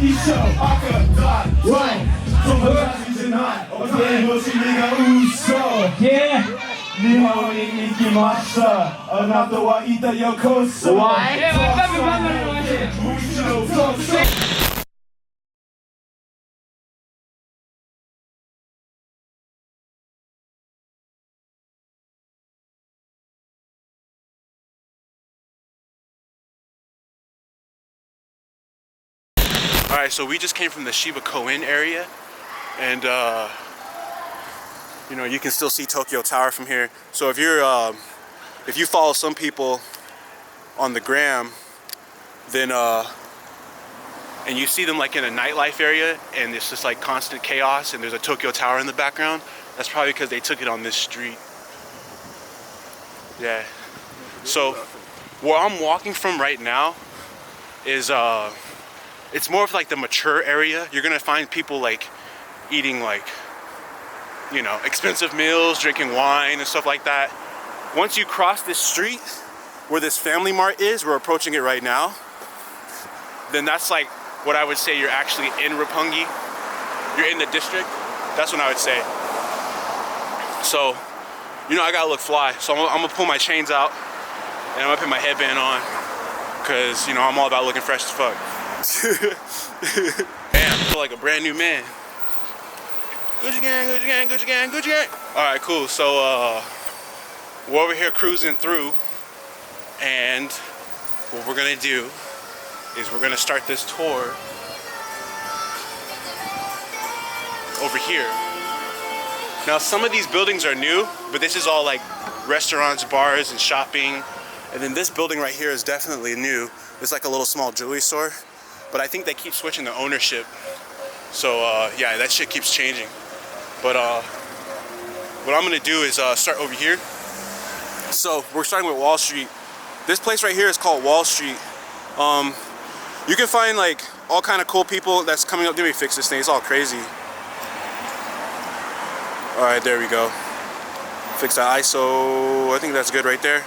一生阿克大壮，综合家庭震撼，我看我是一个武手。日本に行きました。あなたはいたよこそ。Alright, so we just came from the Shiba Koen area, and you know, you can still see Tokyo Tower from here. So if you follow some people on the gram, then and you see them like in a nightlife area and it's just like constant chaos and there's a Tokyo Tower in the background, that's probably because they took it on this street. Yeah. So where I'm walking from right now is it's more of like the mature area. You're gonna find people like eating like, you know, expensive meals, drinking wine and stuff like that. Once you cross this street where this Family Mart is, we're approaching it right now, then that's like what I would say you're actually in Roppongi. You're in the district. That's what I would say. So, you know, I gotta look fly. So I'm gonna pull my chains out and I'm gonna put my headband on because, you know, I'm all about looking fresh as fuck. Damn, I feel like a brand new man. Gucci gang, Gucci gang, Gucci gang, Gucci gang. Alright, cool. So we're over here cruising through, and what we're gonna do is we're gonna start this tour over here. Now some of these buildings are new, but this is all like restaurants, bars, and shopping. And then this building right here is definitely new. It's like a little small jewelry store, but I think they keep switching the ownership. So yeah, that shit keeps changing. But what I'm gonna do is start over here. So we're starting with Wall Street. This place right here is called Wall Street. You can find like all kind of cool people that's coming up. Let me fix this thing, it's all crazy. All right, there we go. Fix that ISO, I think that's good right there.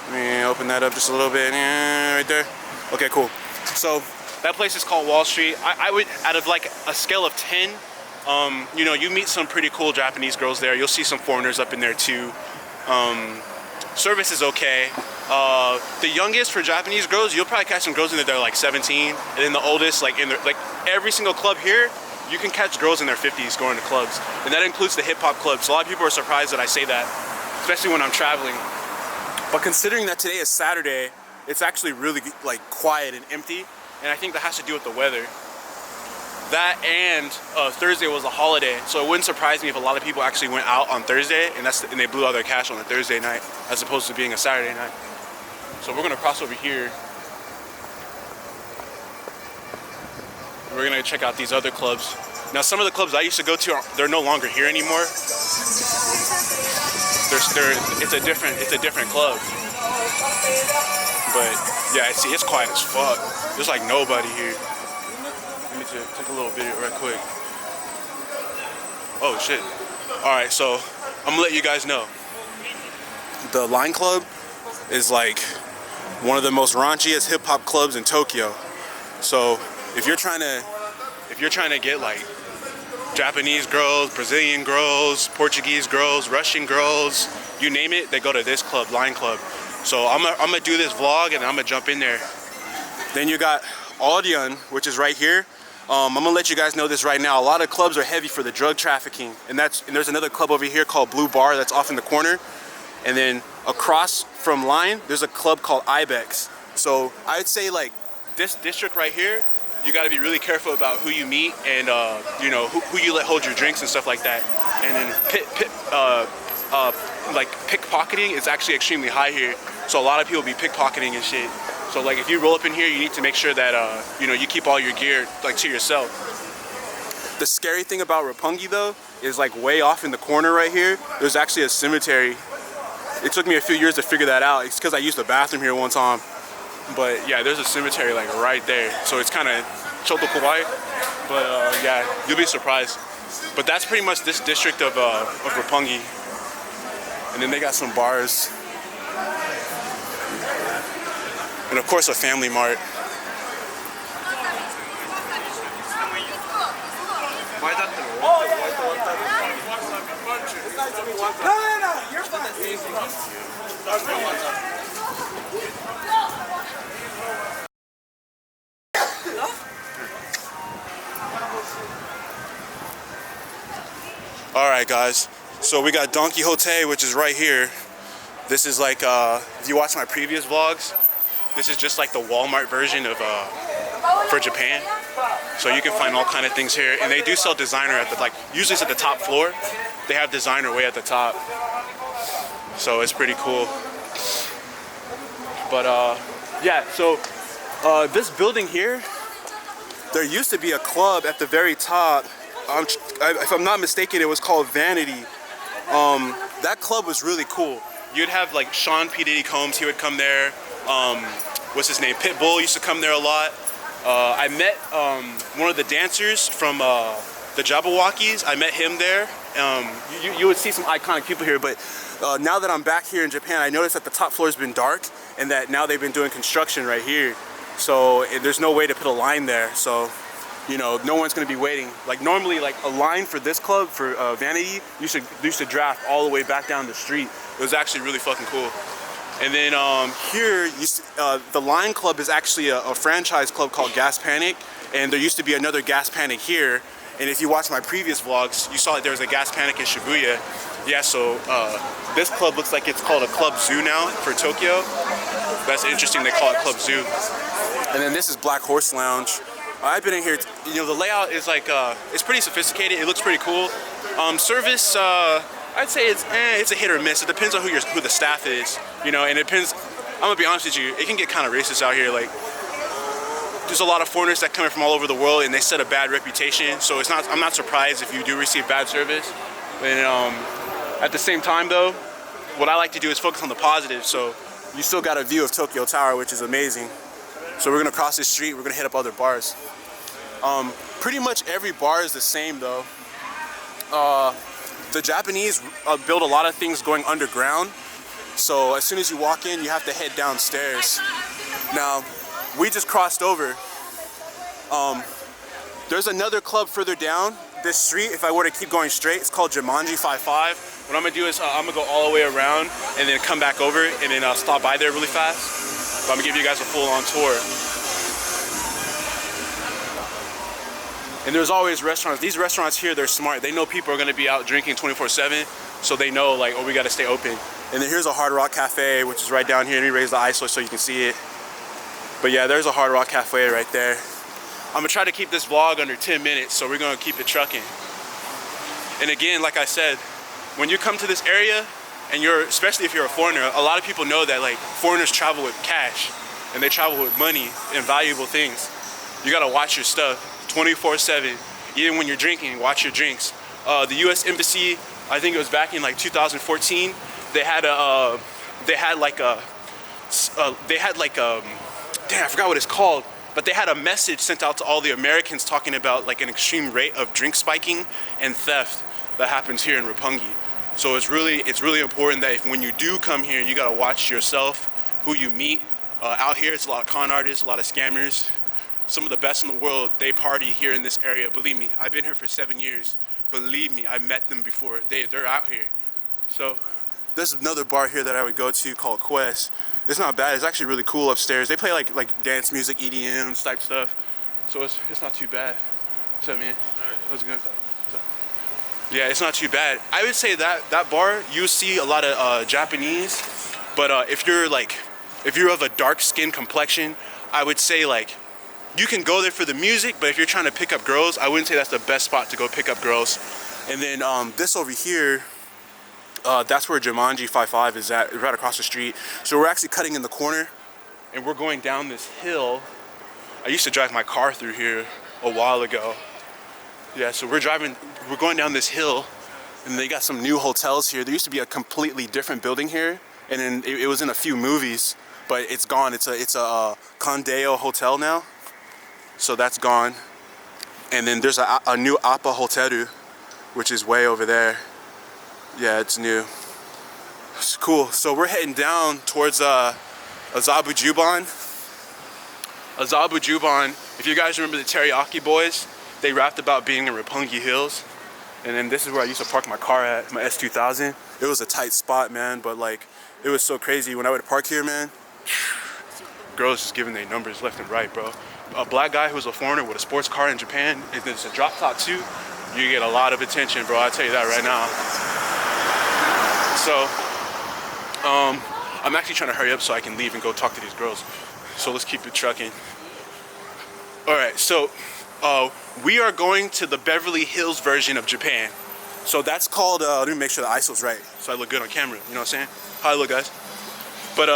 Let me open that up just a little bit, yeah, right there. Okay, cool. So that place is called Wall Street. I would, out of like a scale of 10, you know, you meet some pretty cool Japanese girls there. You'll see some foreigners up in there too. Service is okay. The youngest for Japanese girls, you'll probably catch some girls in there that are like 17, and then the oldest, like in their, like every single club here, you can catch girls in their 50s going to clubs, and that includes the hip hop clubs. So a lot of people are surprised that I say that, especially when I'm traveling. But considering that today is Saturday, it's actually really like quiet and empty, and I think that has to do with the weather. That and Thursday was a holiday, so it wouldn't surprise me if a lot of people actually went out on Thursday and they blew all their cash on a Thursday night as opposed to being a Saturday night. So we're gonna cross over here. We're gonna check out these other clubs. Now some of the clubs I used to go to, they're no longer here anymore. It's a different club. But yeah, see, it's quiet as fuck. There's like nobody here. Let me take a little video right quick. Oh shit. Alright, so I'm gonna let you guys know. The Line Club is like one of the most raunchiest hip hop clubs in Tokyo. So if you're trying to get like Japanese girls, Brazilian girls, Portuguese girls, Russian girls, you name it, they go to this club, Line Club. So I'm gonna do this vlog and I'm gonna jump in there. Then you got Odeon, which is right here. I'm gonna let you guys know this right now. A lot of clubs are heavy for the drug trafficking, and there's another club over here called Blue Bar that's off in the corner. And then across from Line, there's a club called Ibex. So I'd say like this district right here, you got to be really careful about who you meet and you know who you let hold your drinks and stuff like that. And then like pickpocketing is actually extremely high here. So a lot of people be pickpocketing and shit. So like if you roll up in here, you need to make sure that you know, you keep all your gear like to yourself. The scary thing about Roppongi though is like way off in the corner right here, there's actually a cemetery. It took me a few years to figure that out. It's because I used the bathroom here one time. But yeah, there's a cemetery like right there. So it's kind of choto kawaii. But yeah, you'll be surprised. But that's pretty much this district of Roppongi. And then they got some bars. And of course a Family Mart. Alright guys, so we got Don Quixote, which is right here. This is like, if you watch my previous vlogs, this is just like the Walmart version of, for Japan. So you can find all kind of things here. And they do sell designer at the, like, usually it's at the top floor. They have designer way at the top. So it's pretty cool. But yeah, so this building here, there used to be a club at the very top. If I'm not mistaken, it was called Vanity. That club was really cool. You'd have like Sean P. Diddy Combs, he would come there. What's his name? Pitbull used to come there a lot. I met one of the dancers from the Jabberwockies. I met him there. You would see some iconic people here, but now that I'm back here in Japan, I noticed that the top floor has been dark and that now they've been doing construction right here. So there's no way to put a line there. So, you know, no one's gonna be waiting. Like normally, like a line for this club, for Vanity, used to draft all the way back down the street. It was actually really fucking cool. And then here, the Line Club is actually a franchise club called Gas Panic, and there used to be another Gas Panic here. And if you watch my previous vlogs, you saw that there was a Gas Panic in Shibuya. Yeah, so this club looks like it's called a Club Zoo now for Tokyo. That's interesting, they call it Club Zoo. And then this is Black Horse Lounge. I've been in here, you know, the layout is like, it's pretty sophisticated, it looks pretty cool. Service, I'd say it's a hit or miss. It depends on who the staff is, you know, and it depends. I'm gonna be honest with you, it can get kind of racist out here. Like, there's a lot of foreigners that come in from all over the world, and they set a bad reputation. So I'm not surprised if you do receive bad service. And at the same time, though, what I like to do is focus on the positive. So you still got a view of Tokyo Tower, which is amazing. So we're gonna cross this street. We're gonna hit up other bars. Pretty much every bar is the same, though. The Japanese build a lot of things going underground. So as soon as you walk in, you have to head downstairs. Now, we just crossed over. There's another club further down this street. If I were to keep going straight, it's called Jumanji 55. What I'm gonna do is I'm gonna go all the way around and then come back over and then stop by there really fast. So I'm gonna give you guys a full-on tour. And there's always restaurants. These restaurants here, they're smart. They know people are gonna be out drinking 24/7, so they know like, oh, we gotta stay open. And then here's a Hard Rock Cafe, which is right down here. Let me raise the ISO so you can see it. But yeah, there's a Hard Rock Cafe right there. I'm gonna try to keep this vlog under 10 minutes, so we're gonna keep it trucking. And again, like I said, when you come to this area, and especially if you're a foreigner, a lot of people know that like foreigners travel with cash, and they travel with money and valuable things. You gotta watch your stuff 24/7. Even when you're drinking, watch your drinks. The U.S. Embassy, I think it was back in like 2014, they had damn, I forgot what it's called, but they had a message sent out to all the Americans talking about like an extreme rate of drink spiking and theft that happens here in Roppongi. So it's really important that when you do come here, you gotta watch yourself, who you meet. Out here, it's a lot of con artists, a lot of scammers. Some of the best in the world, they party here in this area. Believe me, I've been here for 7 years. Believe me, I met them before. They're out here. So there's another bar here that I would go to called Quest. It's not bad. It's actually really cool upstairs. They play like dance music, EDM type stuff. So it's not too bad. What's up, man? How's it going? Yeah, it's not too bad. I would say that bar, you see a lot of Japanese, but if you're of a dark skin complexion, I would say like, you can go there for the music, but if you're trying to pick up girls, I wouldn't say that's the best spot to go pick up girls. And then this over here, that's where Jumanji 55 is at, right across the street. So we're actually cutting in the corner, and we're going down this hill. I used to drive my car through here a while ago. Yeah, so we're going down this hill, and they got some new hotels here. There used to be a completely different building here, and then it was in a few movies, but it's gone. It's a Condeo hotel now. So that's gone. And then there's a new Appa Hoteru, which is way over there. Yeah, it's new. It's cool. So we're heading down towards Azabu Juban. Azabu Juban, if you guys remember the Teriyaki Boys, they rapped about being in Roppongi Hills. And then this is where I used to park my car at, my S2000. It was a tight spot, man, but like, It was so crazy when I would park here, man. Girls just giving their numbers left and right, bro. A black guy who's a foreigner with a sports car in Japan, and it's a drop top too, you get a lot of attention, bro. I'll tell you that right now. So, I'm actually trying to hurry up so I can leave and go talk to these girls. So let's keep it trucking. All right, so we are going to the Beverly Hills version of Japan. So that's called, let me make sure the ISO's right so I look good on camera, you know what I'm saying? How I look, guys. But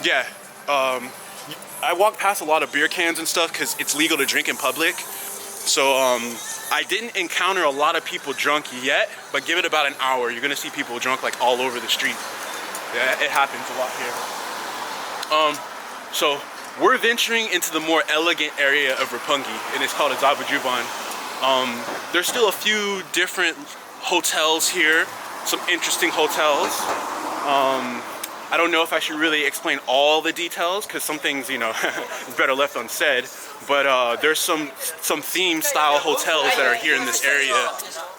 yeah, I walk past a lot of beer cans and stuff because it's legal to drink in public. So I didn't encounter a lot of people drunk yet, but give it about an hour, you're gonna see people drunk like all over the street. Yeah, it happens a lot here. So we're venturing into the more elegant area of Roppongi, and it's called Azabujuban. There's still a few different hotels here, some interesting hotels. I don't know if I should really explain all the details because some things, you know, is better left unsaid. But there's some theme style hotels that are here in this area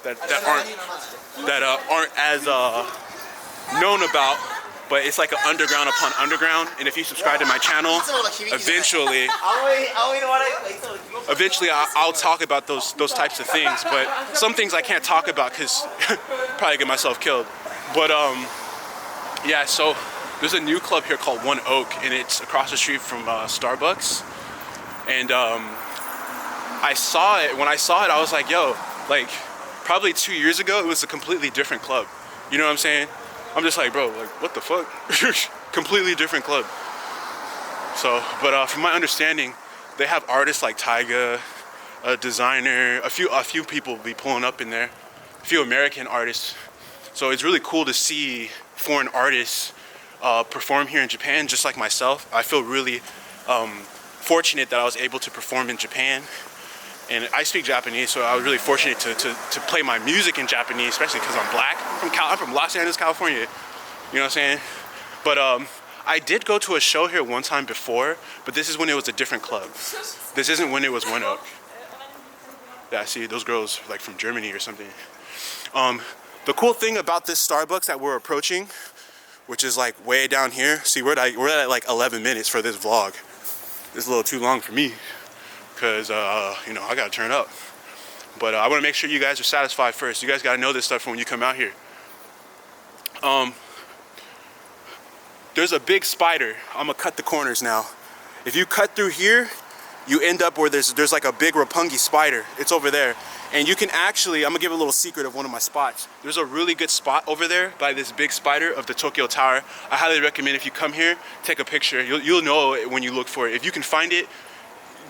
that aren't as known about. But it's like an underground upon underground, and if you subscribe to my channel, eventually I'll talk about those types of things. But some things I can't talk about because probably get myself killed. But yeah, so there's a new club here called One Oak, and it's across the street from Starbucks. And I saw it. When I saw it, I was like, yo, like probably 2 years ago, it was a completely different club. You know what I'm saying? I'm just like, bro, like, what the fuck? Completely different club. So, but from my understanding, they have artists like Tyga, a designer, a few people be pulling up in there, a few American artists. So it's really cool to see foreign artists perform here in Japan, just like myself. I feel really fortunate that I was able to perform in Japan. And I speak Japanese, so I was really fortunate to play my music in Japanese, especially because I'm black. I'm from Los Angeles, California. You know what I'm saying? But I did go to a show here one time before, but this is when it was a different club. This isn't when it was One Oak. Yeah, see, those girls like from Germany or something. The cool thing about this Starbucks that we're approaching, which is like way down here. See, we're at like 11 minutes for this vlog. It's a little too long for me. Because, you know, I gotta turn up. But I want to make sure you guys are satisfied first. You guys gotta know this stuff when you come out here. There's a big spider. I'm gonna cut the corners now. If you cut through here, you end up where there's like a big Roppongi spider. It's over there. And you can actually, I'm gonna give a little secret of one of my spots. There's a really good spot over there by this big spider of the Tokyo Tower. I highly recommend if you come here, take a picture. You'll know it when you look for it. If you can find it,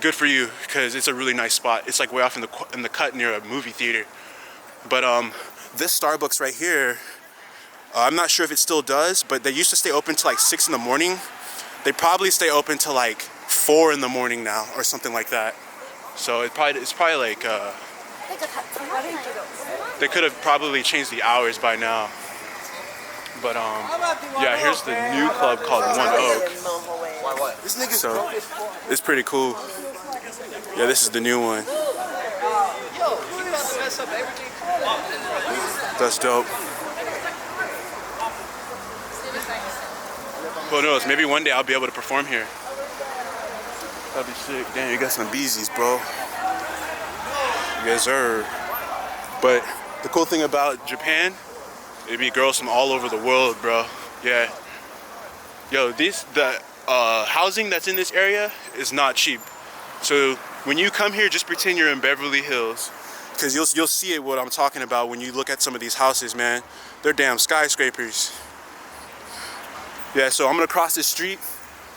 good for you, because it's a really nice spot. It's like way off in the cut near a movie theater. But this Starbucks right here, I'm not sure if it still does, but they used to stay open till like 6 in the morning. They probably stay open till like 4 in the morning now, or something like that. So it's probably like they could have probably changed the hours by now. But yeah, here's the new club called One Oak. So it's pretty cool. Yeah, this is the new one. That's dope. Who knows? Maybe one day I'll be able to perform here. That'd be sick. Damn, you got some beezies, bro. Yes, sir. But the cool thing about Japan, it'd be girls from all over the world, bro. Yeah. Yo, the housing that's in this area is not cheap. So when you come here, just pretend you're in Beverly Hills, because you'll see it what I'm talking about when you look at some of these houses, man. They're damn skyscrapers. Yeah, so I'm gonna cross this street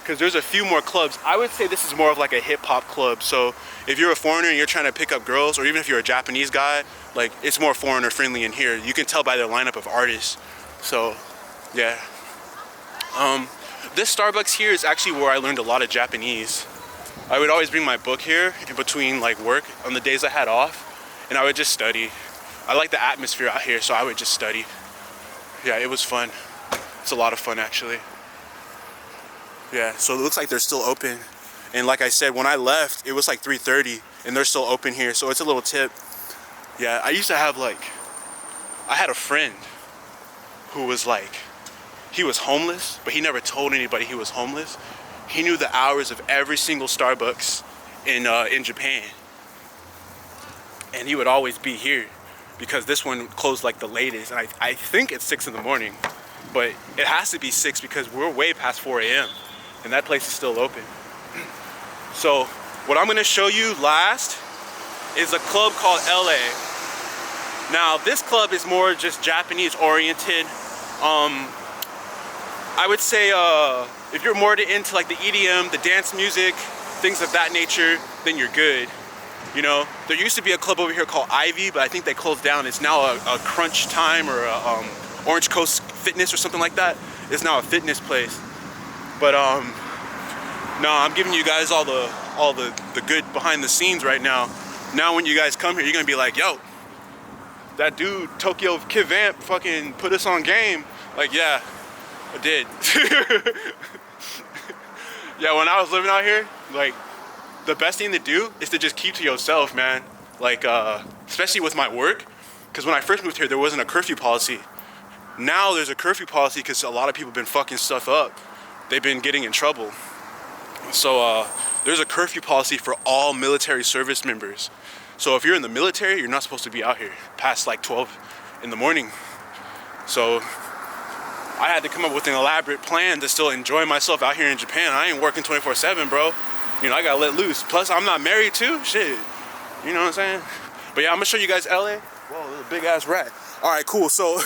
because there's a few more clubs. I would say this is more of like a hip-hop club. So if you're a foreigner and you're trying to pick up girls, or even if you're a Japanese guy, like it's more foreigner friendly in here. You can tell by their lineup of artists. So yeah. This Starbucks here is actually where I learned a lot of Japanese. I would always bring my book here in between like work on the days I had off, and I would just study. I like the atmosphere out here, so I would just study. Yeah, it was fun. It's a lot of fun actually. Yeah, so it looks like they're still open. And like I said, when I left, it was like 3:30 and they're still open here. So it's a little tip. Yeah, I used to have I had a friend who was like, he was homeless, but he never told anybody he was homeless. He knew the hours of every single Starbucks in Japan. And he would always be here because this one closed like the latest. And I think it's 6 in the morning, but it has to be 6 because we're way past 4 a.m. and that place is still open. So what I'm gonna show you last is a club called LA. Now this club is more just Japanese oriented. I would say if you're more into like the EDM, the dance music, things of that nature, then you're good. You know, there used to be a club over here called Ivy, but I think they closed down. It's now a Crunch Time or a Orange Coast Fitness or something like that. It's now a fitness place. But no, I'm giving you guys all the good behind the scenes right now. Now when you guys come here, you're gonna be like, yo, that dude Tokyo Kidd Vamp fucking put us on game. Like, yeah, I did. Yeah, when I was living out here, like, the best thing to do is to just keep to yourself, man. Like, especially with my work, because when I first moved here, there wasn't a curfew policy. Now there's a curfew policy because a lot of people have been fucking stuff up. They've been getting in trouble. So there's a curfew policy for all military service members. So if you're in the military, you're not supposed to be out here past like 12 in the morning. So I had to come up with an elaborate plan to still enjoy myself out here in Japan. I ain't working 24/7, bro. You know, I gotta let loose. Plus, I'm not married too. Shit. You know what I'm saying? But yeah, I'm gonna show you guys LA. Whoa, there's a big ass rat. All right, cool. So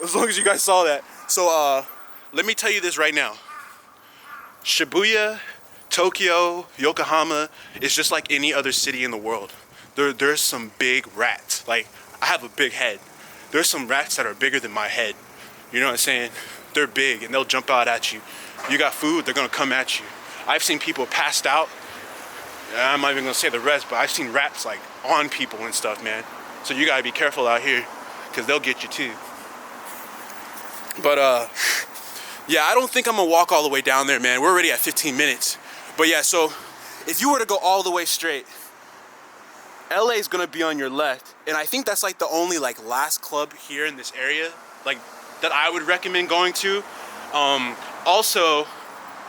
as long as you guys saw that. So let me tell you this right now. Shibuya, Tokyo, Yokohama is just like any other city in the world. There's some big rats. Like, I have a big head. There's some rats that are bigger than my head. You know what I'm saying? They're big and they'll jump out at you. You got food, they're gonna come at you. I've seen people passed out. I'm not even gonna say the rest, but I've seen rats like on people and stuff, man. So you gotta be careful out here, because they'll get you too. But yeah, I don't think I'm gonna walk all the way down there, man. We're already at 15 minutes. But yeah, so if you were to go all the way straight, LA is gonna be on your left. And I think that's like the only like last club here in this area, like that I would recommend going to. Also,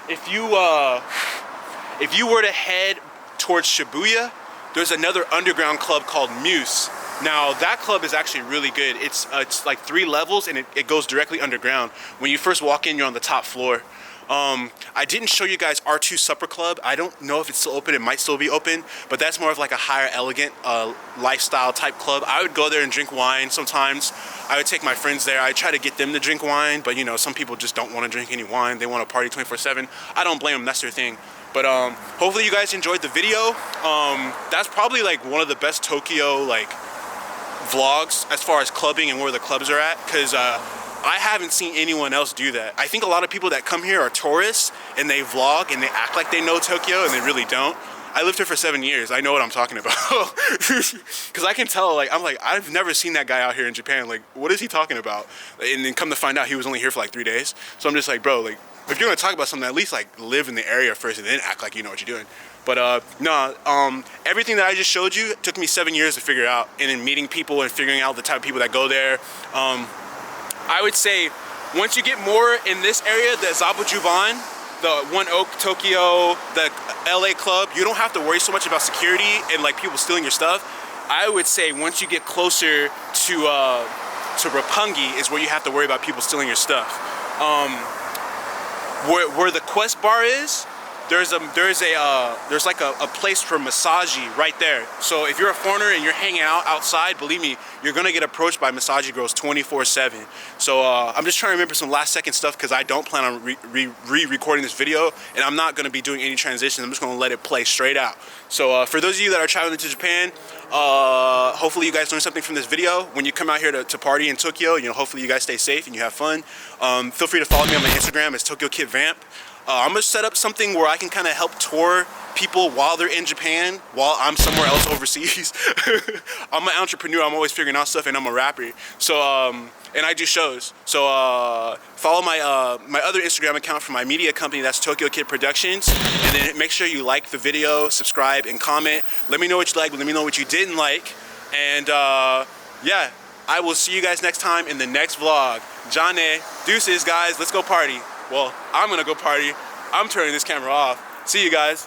if you were to head towards Shibuya, there's another underground club called Muse. Now that club is actually really good. It's like 3 levels and it goes directly underground. When you first walk in, you're on the top floor. I didn't show you guys R2 Supper Club. I don't know if it's still open. It might still be open, but that's more of like a higher elegant lifestyle type club. I would go there and drink wine sometimes. I would take my friends there. I try to get them to drink wine, but you know, some people just don't want to drink any wine. They want to party 24/7. I don't blame them. That's their thing. But hopefully you guys enjoyed the video. That's probably like one of the best Tokyo like vlogs as far as clubbing and where the clubs are at, because I haven't seen anyone else do that. I think a lot of people that come here are tourists and they vlog and they act like they know Tokyo and they really don't. I lived here for 7 years. I know what I'm talking about. Because I can tell, like, I'm like, I've never seen that guy out here in Japan. Like, what is he talking about? And then come to find out he was only here for like 3 days. So I'm just like, bro, like, if you're gonna talk about something, at least like live in the area first and then act like you know what you're doing. But no, everything that I just showed you took me 7 years to figure out, and then meeting people and figuring out the type of people that go there. I would say once you get more in this area, the Zabujuban, the One Oak Tokyo, the LA club, you don't have to worry so much about security and like people stealing your stuff. I would say once you get closer to Roppongi is where you have to worry about people stealing your stuff. Where the Quest bar is, there's like a place for massage right there. So if you're a foreigner and you're hanging out outside, believe me, you're gonna get approached by massage girls 24/7. So I'm just trying to remember some last second stuff because I don't plan on re-recording this video, and I'm not gonna be doing any transitions. I'm just gonna let it play straight out. So for those of you that are traveling to Japan, hopefully you guys learned something from this video. When you come out here to party in Tokyo, you know, hopefully you guys stay safe and you have fun. Feel free to follow me on my Instagram. It's Tokyo Kidd Vamp. I'm gonna set up something where I can kind of help tour people while they're in Japan, while I'm somewhere else overseas. I'm an entrepreneur. I'm always figuring out stuff, and I'm a rapper. So, and I do shows. So follow my my other Instagram account for my media company. That's Tokyo Kidd Productions. And then make sure you like the video, subscribe, and comment. Let me know what you liked. Let me know what you didn't like. And yeah, I will see you guys next time in the next vlog. Jane. Deuces, guys. Let's go party. Well, I'm gonna go party. I'm turning this camera off. See you guys.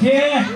Yeah.